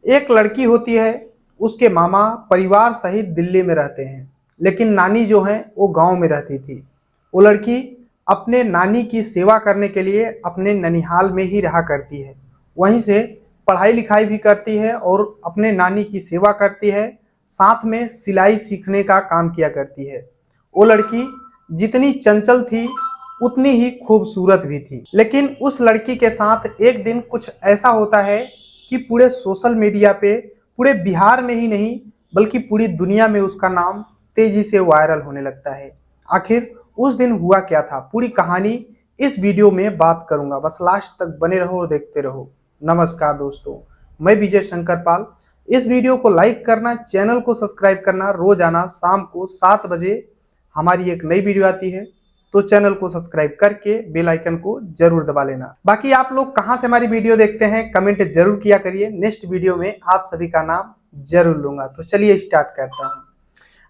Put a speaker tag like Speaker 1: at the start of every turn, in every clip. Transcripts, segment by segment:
Speaker 1: एक लड़की होती है, उसके मामा परिवार सहित दिल्ली में रहते हैं, लेकिन नानी जो है वो गांव में रहती थी। वो लड़की अपने नानी की सेवा करने के लिए अपने ननिहाल में ही रहा करती है। वहीं से पढ़ाई लिखाई भी करती है और अपने नानी की सेवा करती है, साथ में सिलाई सीखने का काम किया करती है। वो लड़की जितनी चंचल थी उतनी ही खूबसूरत भी थी। लेकिन उस लड़की के साथ एक दिन कुछ ऐसा होता है कि पूरे सोशल मीडिया पे, पूरे बिहार में ही नहीं बल्कि पूरी दुनिया में उसका नाम तेजी से वायरल होने लगता है। आखिर उस दिन हुआ क्या था, पूरी कहानी इस वीडियो में बात करूंगा। बस लास्ट तक बने रहो और देखते रहो। नमस्कार दोस्तों, मैं विजय शंकर पाल। इस वीडियो को लाइक करना, चैनल को सब्सक्राइब करना। रोजाना शाम को 7 बजे हमारी एक नई वीडियो आती है, तो चैनल को सब्सक्राइब करके बेल आइकन को जरूर दबा लेना। बाकी आप लोग कहां से हमारी वीडियो देखते हैं कमेंट जरूर किया करिए। नेक्स्ट वीडियो में आप सभी का नाम जरूर लूंगा। तो चलिए स्टार्ट करता हूं।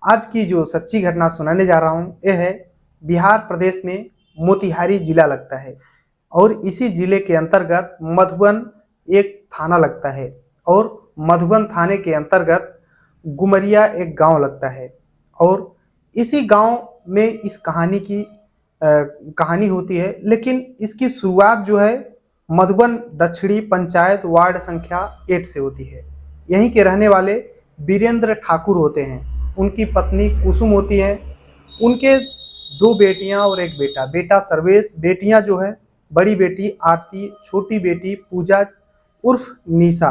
Speaker 1: आज की जो सच्ची घटना सुनाने जा रहा हूं यह है बिहार प्रदेश में मोतिहारी जिला लगता है, और इसी जिले के अंतर्गत मधुबन एक थाना लगता है, और मधुबन थाने के अंतर्गत गुमरिया एक गांव लगता है। और इसी गांव में इस कहानी होती है। लेकिन इसकी शुरुआत जो है मधुबन दक्षिणी पंचायत वार्ड संख्या 8 से होती है। यहीं के रहने वाले वीरेंद्र ठाकुर होते हैं, उनकी पत्नी कुसुम होती है, उनके 2 बेटियां और एक बेटा। बेटा सर्वेश, बेटियां जो है बड़ी बेटी आरती, छोटी बेटी पूजा उर्फ निशा।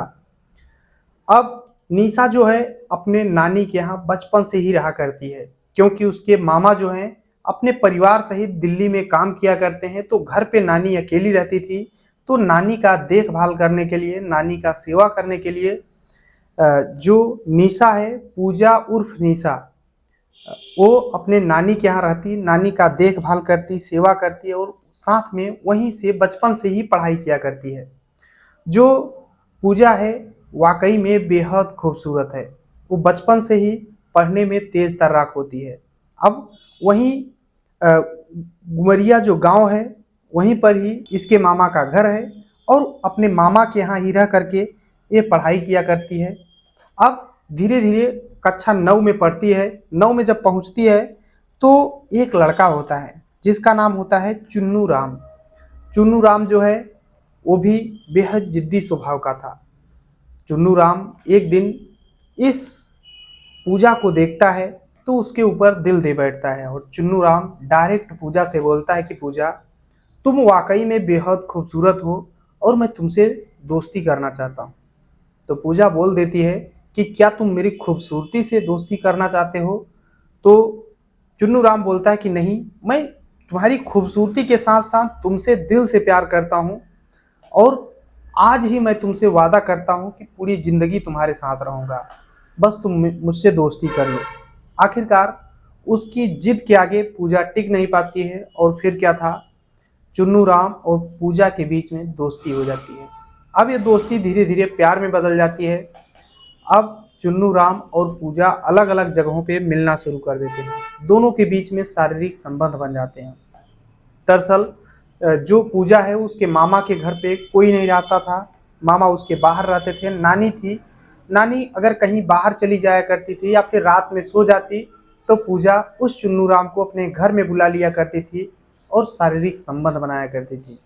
Speaker 1: अब निशा जो है अपने नानी के यहाँ बचपन से ही रहा करती है, क्योंकि उसके मामा जो हैं अपने परिवार सहित दिल्ली में काम किया करते हैं, तो घर पे नानी अकेली रहती थी। तो नानी का देखभाल करने के लिए, नानी का सेवा करने के लिए जो निशा है, पूजा उर्फ निशा, वो अपने नानी के यहाँ रहती, नानी का देखभाल करती, सेवा करती है, और साथ में वहीं से बचपन से ही पढ़ाई किया करती है। जो पूजा है वाकई में बेहद खूबसूरत है। वो बचपन से ही पढ़ने में तेज तर्राक होती है। अब वहीं गुमरिया जो गांव है वहीं पर ही इसके मामा का घर है, और अपने मामा के यहाँ ही रह करके ये पढ़ाई किया करती है। अब धीरे धीरे कक्षा 9 में पढ़ती है। 9 में जब पहुंचती है तो एक लड़का होता है जिसका नाम होता है चुन्नू राम। चुन्नू राम जो है वो भी बेहद जिद्दी स्वभाव का था। चुन्नू राम एक दिन इस पूजा को देखता है तो उसके ऊपर दिल दे बैठता है, और चुन्नू राम डायरेक्ट पूजा से बोलता है कि पूजा, तुम वाकई में बेहद खूबसूरत हो और मैं तुमसे दोस्ती करना चाहता हूँ। तो पूजा बोल देती है कि क्या तुम मेरी खूबसूरती से दोस्ती करना चाहते हो? तो चुन्नू राम बोलता है कि नहीं, मैं तुम्हारी खूबसूरती के साथ साथ तुमसे दिल से प्यार करता हूँ, और आज ही मैं तुमसे वादा करता हूँ कि पूरी ज़िंदगी तुम्हारे साथ रहूँगा, बस तुम मुझसे दोस्ती कर लो। आखिरकार उसकी जिद के आगे पूजा टिक नहीं पाती है, और फिर क्या था, चुन्नू राम और पूजा के बीच में दोस्ती हो जाती है। अब ये दोस्ती धीरे धीरे प्यार में बदल जाती है। अब चुन्नू राम और पूजा अलग अलग जगहों पे मिलना शुरू कर देते हैं। दोनों के बीच में शारीरिक संबंध बन जाते हैं। दरअसल जो पूजा है उसके मामा के घर पे कोई नहीं रहता था, मामा उसके बाहर रहते थे। नानी थी, नानी अगर कहीं बाहर चली जाया करती थी या फिर रात में सो जाती तो पूजा उस चुन्नू राम को अपने घर में बुला लिया करती थी और शारीरिक संबंध बनाया करती थी।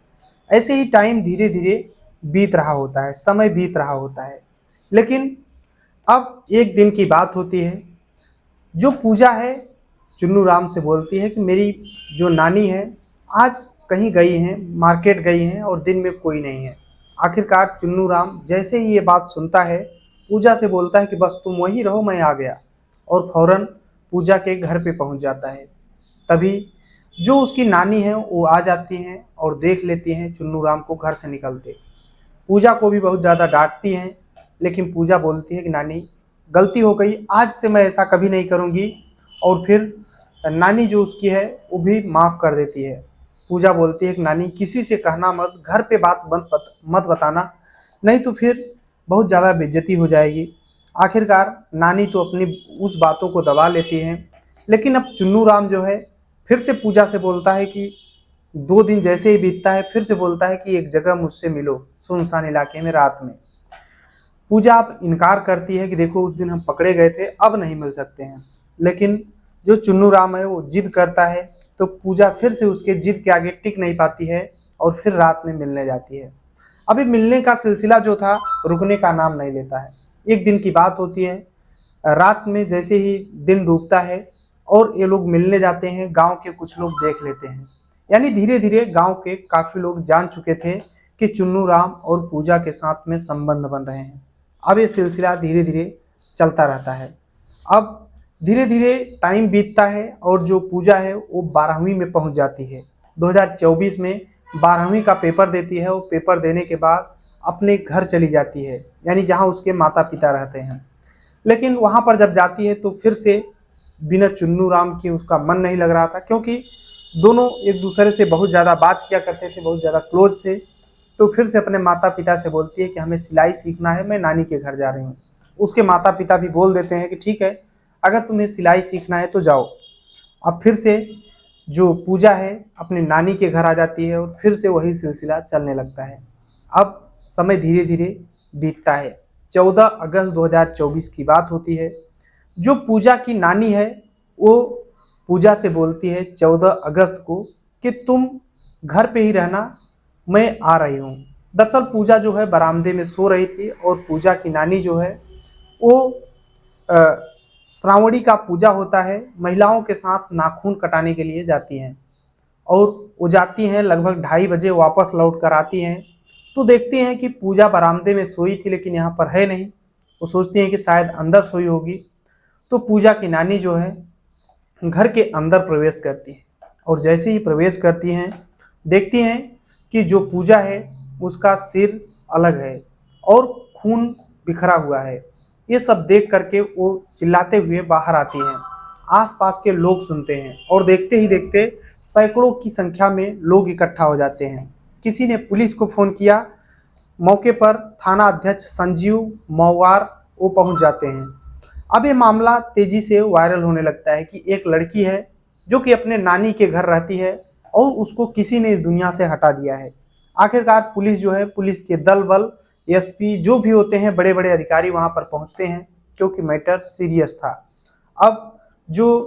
Speaker 1: ऐसे ही टाइम धीरे धीरे बीत रहा होता है, समय बीत रहा होता है। लेकिन अब एक दिन की बात होती है, जो पूजा है चुन्नू राम से बोलती है कि मेरी जो नानी है आज कहीं गई हैं, मार्केट गई हैं और दिन में कोई नहीं है। आखिरकार चुन्नू राम जैसे ही ये बात सुनता है पूजा से बोलता है कि बस तुम वहीं रहो, मैं आ गया, और फौरन पूजा के घर पे पहुंच जाता है। तभी जो उसकी नानी है वो आ जाती हैं और देख लेती हैं चुन्नू राम को घर से निकलते। पूजा को भी बहुत ज़्यादा डांटती हैं, लेकिन पूजा बोलती है कि नानी गलती हो गई, आज से मैं ऐसा कभी नहीं करूँगी, और फिर नानी जो उसकी है वो भी माफ़ कर देती है। पूजा बोलती है कि नानी किसी से कहना मत, घर पे बात मत बताना, नहीं तो फिर बहुत ज़्यादा बेइज्जती हो जाएगी। आखिरकार नानी तो अपनी उस बातों को दबा लेती हैं। लेकिन अब चुन्नू राम जो है फिर से पूजा से बोलता है कि 2 दिन जैसे ही बीतता है फिर से बोलता है कि एक जगह मुझसे मिलो सुनसान इलाके में रात में। पूजा अब इनकार करती है कि देखो उस दिन हम पकड़े गए थे, अब नहीं मिल सकते हैं। लेकिन जो चुन्नू राम है वो जिद करता है, तो पूजा फिर से उसके जिद के आगे टिक नहीं पाती है और फिर रात में मिलने जाती है। अभी मिलने का सिलसिला जो था रुकने का नाम नहीं लेता है। एक दिन की बात होती है, रात में जैसे ही दिन डूबता है और ये लोग मिलने जाते हैं, गांव के कुछ लोग देख लेते हैं। यानी धीरे धीरे गांव के काफी लोग जान चुके थे कि चुन्नू राम और पूजा के साथ में संबंध बन रहे हैं। अब ये सिलसिला धीरे धीरे चलता रहता है। अब धीरे धीरे टाइम बीतता है और जो पूजा है वो 12वीं में पहुंच जाती है। 2024 में 12वीं का पेपर देती है। वो पेपर देने के बाद अपने घर चली जाती है, यानी जहां उसके माता पिता रहते हैं। लेकिन वहां पर जब जाती है तो फिर से बिना चुन्नू राम की उसका मन नहीं लग रहा था, क्योंकि दोनों एक दूसरे से बहुत ज़्यादा बात किया करते थे, बहुत ज़्यादा क्लोज थे। तो फिर से अपने माता पिता से बोलती है कि हमें सिलाई सीखना है, मैं नानी के घर जा रही हूँ। उसके माता पिता भी बोल देते हैं कि ठीक है, अगर तुम्हें सिलाई सीखना है तो जाओ। अब फिर से जो पूजा है अपनी नानी के घर आ जाती है और फिर से वही सिलसिला चलने लगता है। अब समय धीरे धीरे बीतता है। 14 अगस्त 2024 की बात होती है। जो पूजा की नानी है वो पूजा से बोलती है 14 अगस्त को कि तुम घर पे ही रहना, मैं आ रही हूँ। दरअसल पूजा जो है बरामदे में सो रही थी और पूजा की नानी जो है वो श्रावणी का पूजा होता है, महिलाओं के साथ नाखून कटाने के लिए जाती हैं। और वो जाती हैं लगभग 2:30 बजे, वापस लौट कर आती हैं तो देखती हैं कि पूजा बरामदे में सोई थी लेकिन यहाँ पर है नहीं। वो सोचती हैं कि शायद अंदर सोई होगी। तो पूजा की नानी जो है घर के अंदर प्रवेश करती है और जैसे ही प्रवेश करती हैं देखती हैं कि जो पूजा है उसका सिर अलग है और खून बिखरा हुआ है। ये सब देख करके वो चिल्लाते हुए बाहर आती हैं। आसपास के लोग सुनते हैं और देखते ही देखते सैकड़ों की संख्या में लोग इकट्ठा हो जाते हैं। किसी ने पुलिस को फ़ोन किया। मौके पर थाना अध्यक्ष संजीव मौवार वो पहुंच जाते हैं। अब ये मामला तेजी से वायरल होने लगता है कि एक लड़की है जो कि अपने नानी के घर रहती है और उसको किसी ने इस दुनिया से हटा दिया है। आखिरकार पुलिस जो है, पुलिस के दल बल, एसपी जो भी होते हैं, बड़े बड़े अधिकारी वहां पर पहुंचते हैं क्योंकि मैटर सीरियस था। अब जो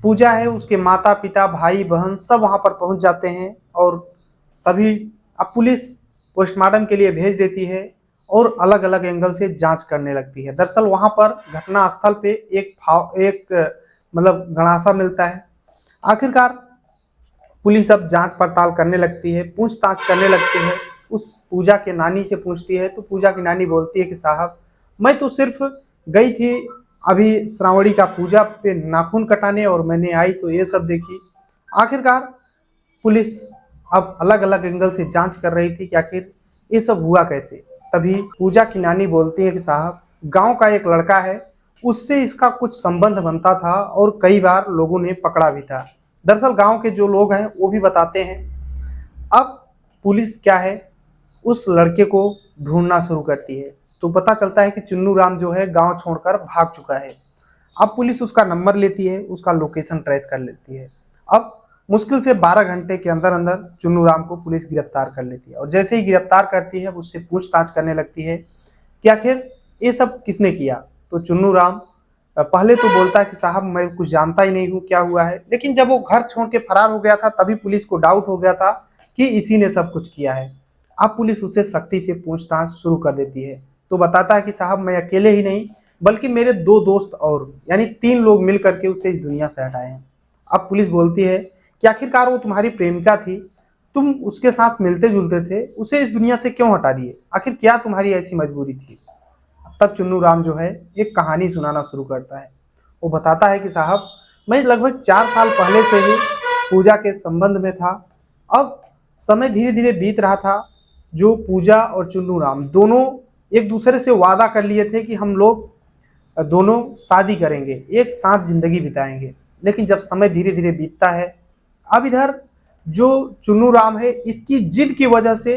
Speaker 1: पूजा है उसके माता पिता भाई बहन सब वहां पर पहुंच जाते हैं और सभी, अब पुलिस पोस्टमार्टम के लिए भेज देती है और अलग अलग एंगल से जांच करने लगती है। दरअसल वहां पर घटना स्थल पे एक मतलब गणासा मिलता है। आखिरकार पुलिस अब जांच पड़ताल करने लगती है, पूछताछ करने लगती है। उस पूजा के नानी से पूछती है तो पूजा की नानी बोलती है कि साहब मैं तो सिर्फ गई थी अभी श्रावणी का पूजा पे नाखून कटाने और मैंने आई तो ये सब देखी। आखिरकार पुलिस अब अलग अलग एंगल से जांच कर रही थी कि आखिर ये सब हुआ कैसे। तभी पूजा की नानी बोलती है कि साहब गांव का एक लड़का है, उससे इसका कुछ संबंध बनता था और कई बार लोगों ने पकड़ा भी था। दरअसल गांव के जो लोग हैं वो भी बताते हैं। अब पुलिस क्या है उस लड़के को ढूंढना शुरू करती है तो पता चलता है कि चुन्नू राम जो है गांव छोड़कर भाग चुका है। अब पुलिस उसका नंबर लेती है, उसका लोकेशन ट्रेस कर लेती है। अब मुश्किल से 12 घंटे के अंदर अंदर चुन्नू राम को पुलिस गिरफ्तार कर लेती है और जैसे ही गिरफ्तार करती है उससे पूछताछ करने लगती है कि आखिर ये सब किसने किया। तो चुन्नू राम पहले तो बोलता है कि साहब मैं कुछ जानता ही नहीं हूँ क्या हुआ है, लेकिन जब वो घर छोड़ के फरार हो गया था तभी पुलिस को डाउट हो गया था कि इसी ने सब कुछ किया है। अब पुलिस उससे सख्ती से पूछताछ शुरू कर देती है तो बताता है कि साहब मैं अकेले ही नहीं बल्कि मेरे 2 दोस्त और यानी 3 लोग मिल करके उसे इस दुनिया से हटाए हैं। अब पुलिस बोलती है कि आखिरकार वो तुम्हारी प्रेमिका थी, तुम उसके साथ मिलते जुलते थे, उसे इस दुनिया से क्यों हटा दिए, आखिर क्या तुम्हारी ऐसी मजबूरी थी। तब चुन्नू राम जो है एक कहानी सुनाना शुरू करता है। वो बताता है कि साहब मैं लगभग 4 साल पहले से ही पूजा के संबंध में था। अब समय धीरे धीरे बीत रहा था। जो पूजा और चुन्नू राम दोनों एक दूसरे से वादा कर लिए थे कि हम लोग दोनों शादी करेंगे, एक साथ जिंदगी बिताएंगे। लेकिन जब समय धीरे धीरे बीतता है, अब इधर जो चुन्नू राम है इसकी जिद की वजह से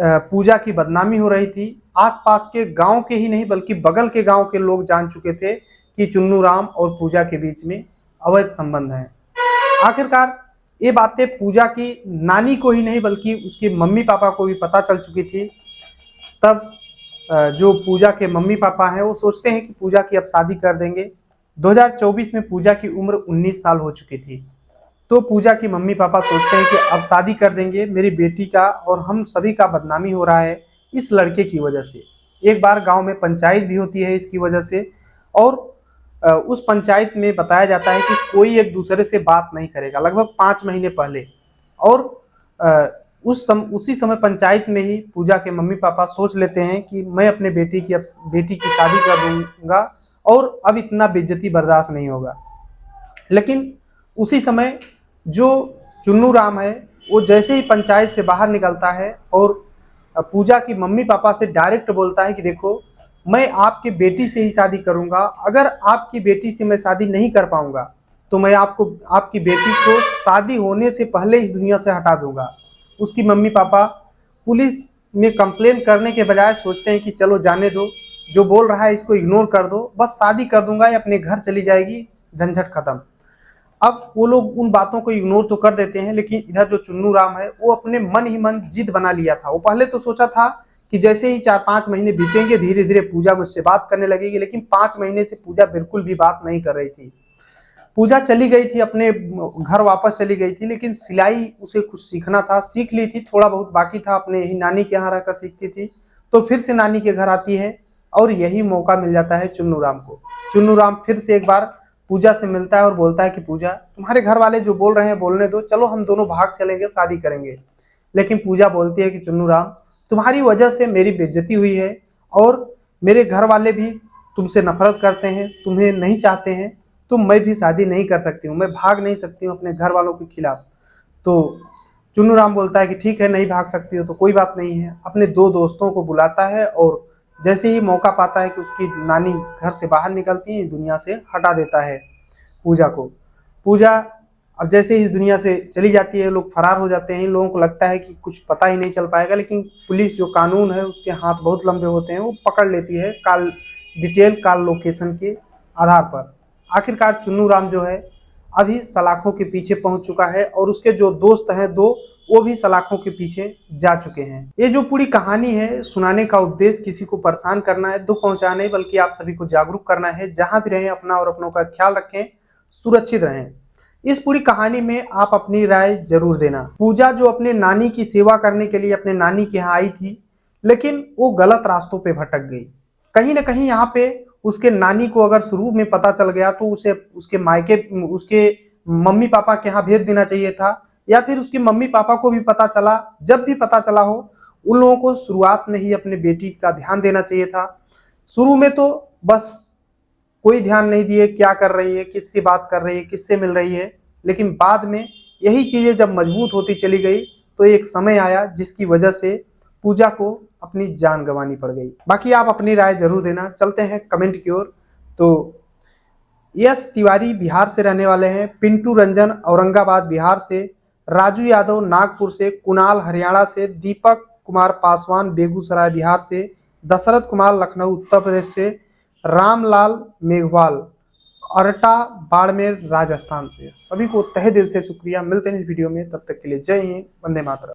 Speaker 1: पूजा की बदनामी हो रही थी। आसपास के गांव के ही नहीं बल्कि बगल के गांव के लोग जान चुके थे कि चुन्नू राम और पूजा के बीच में अवैध संबंध है। आखिरकार ये बातें पूजा की नानी को ही नहीं बल्कि उसके मम्मी पापा को भी पता चल चुकी थी। तब जो पूजा के मम्मी पापा हैं वो सोचते हैं कि पूजा की अब शादी कर देंगे। 2024 में पूजा की उम्र 19 साल हो चुकी थी। तो पूजा की मम्मी पापा सोचते हैं कि अब शादी कर देंगे, मेरी बेटी का और हम सभी का बदनामी हो रहा है इस लड़के की वजह से। एक बार गांव में पंचायत भी होती है इसकी वजह से, और उस पंचायत में बताया जाता है कि कोई एक दूसरे से बात नहीं करेगा, लगभग 5 महीने पहले। और उसी समय पंचायत में ही पूजा के मम्मी पापा सोच लेते हैं कि मैं अपने बेटी की शादी कर दूंगा और अब इतना बेइज्जती बर्दाश्त नहीं होगा। लेकिन उसी समय जो चुन्नू राम है वो जैसे ही पंचायत से बाहर निकलता है और पूजा की मम्मी पापा से डायरेक्ट बोलता है कि देखो, मैं आपकी बेटी से ही शादी करूंगा, अगर आपकी बेटी से मैं शादी नहीं कर पाऊंगा तो मैं आपकी बेटी को शादी होने से पहले इस दुनिया से हटा दूंगा। उसकी मम्मी पापा पुलिस में कंप्लेन करने के बजाय सोचते हैं कि चलो जाने दो, जो बोल रहा है इसको इग्नोर कर दो, बस शादी कर दूंगा या अपने घर चली जाएगी, झंझट खत्म। अब वो लोग उन बातों को इग्नोर तो कर देते हैं, लेकिन इधर जो चुन्नू राम है वो अपने मन ही मन जिद बना लिया था। वो पहले तो सोचा था कि जैसे ही 4-5 महीने बीतेंगे धीरे धीरे पूजा मुझसे बात करने लगेगी, लेकिन 5 महीने से पूजा बिल्कुल भी बात नहीं कर रही थी। पूजा चली गई थी, अपने घर वापस चली गई थी, लेकिन सिलाई उसे कुछ सीखना था, सीख ली थी, थोड़ा बहुत बाकी था, अपने ही नानी के यहाँ रहकर सीखती थी। तो फिर से नानी के घर आती है और यही मौका मिल जाता है चुन्नू राम को। चुन्नू राम फिर से एक बार पूजा से मिलता है और बोलता है कि पूजा, तुम्हारे घर वाले जो बोल रहे हैं बोलने दो, चलो हम दोनों भाग चलेंगे, शादी करेंगे। लेकिन पूजा बोलती है कि चुन्नू राम, तुम्हारी वजह से मेरी बेइज्जती हुई है और मेरे घर वाले भी तुमसे नफरत करते हैं, तुम्हें नहीं चाहते हैं, तो मैं भी शादी नहीं कर सकती हूँ, मैं भाग नहीं सकती हूँ अपने घर वालों के खिलाफ। तो चुन्नू राम बोलता है कि ठीक है, नहीं भाग सकती हो तो कोई बात नहीं है। अपने 2 दोस्तों को बुलाता है और जैसे ही मौका पाता है कि उसकी नानी घर से बाहर निकलती है, दुनिया से हटा देता है पूजा को। पूजा अब जैसे ही इस दुनिया से चली जाती है, लोग फरार हो जाते हैं, इन लोगों को लगता है कि कुछ पता ही नहीं चल पाएगा, लेकिन पुलिस जो कानून है उसके हाथ बहुत लंबे होते हैं, वो पकड़ लेती है कॉल लोकेशन के आधार पर। आखिरकार चुन्नू राम जो है अभी सलाखों के पीछे पहुंच चुका है और उसके जो दोस्त हैं 2, वो भी सलाखों के पीछे जा चुके हैं। ये जो पूरी कहानी है, सुनाने का उद्देश्य किसी को परेशान करना है, दुख पहुंचाना नहीं, बल्कि आप सभी को जागरूक करना है। जहां भी रहें अपना और अपनों का ख्याल रखें, सुरक्षित रहें। इस पूरी कहानी में आप अपनी राय जरूर देना। पूजा जो अपने नानी की सेवा करने के लिए अपने नानी के यहाँ आई थी, लेकिन वो गलत रास्तों पे भटक गई। कहीं ना कहीं यहाँ पे उसके नानी को अगर शुरू में पता चल गया तो उसे उसके मम्मी पापा के यहाँ भेज देना चाहिए था, या फिर उसके मम्मी पापा को भी पता चला, जब भी पता चला हो, उन लोगों को शुरुआत में ही अपने बेटी का ध्यान देना चाहिए था। शुरू में तो बस कोई ध्यान नहीं दिए, क्या कर रही है, किससे बात कर रही है, किससे मिल रही है। लेकिन बाद में यही चीजें जब मजबूत होती चली गई तो एक समय आया जिसकी वजह से पूजा को अपनी जान गंवानी पड़ गई। बाकी आप अपनी राय जरूर देना। चलते हैं कमेंट की ओर। तो यश तिवारी बिहार से रहने वाले हैं, पिंटू रंजन औरंगाबाद बिहार से, राजू यादव नागपुर से, कुणाल हरियाणा से, दीपक कुमार पासवान बेगूसराय बिहार से, दशरथ कुमार लखनऊ उत्तर प्रदेश से, रामलाल मेघवाल अरटा बाड़मेर राजस्थान से। सभी को तहे दिल से शुक्रिया। मिलते हैं इस वीडियो में, तब तक के लिए जय हिंद, वंदे मातरम।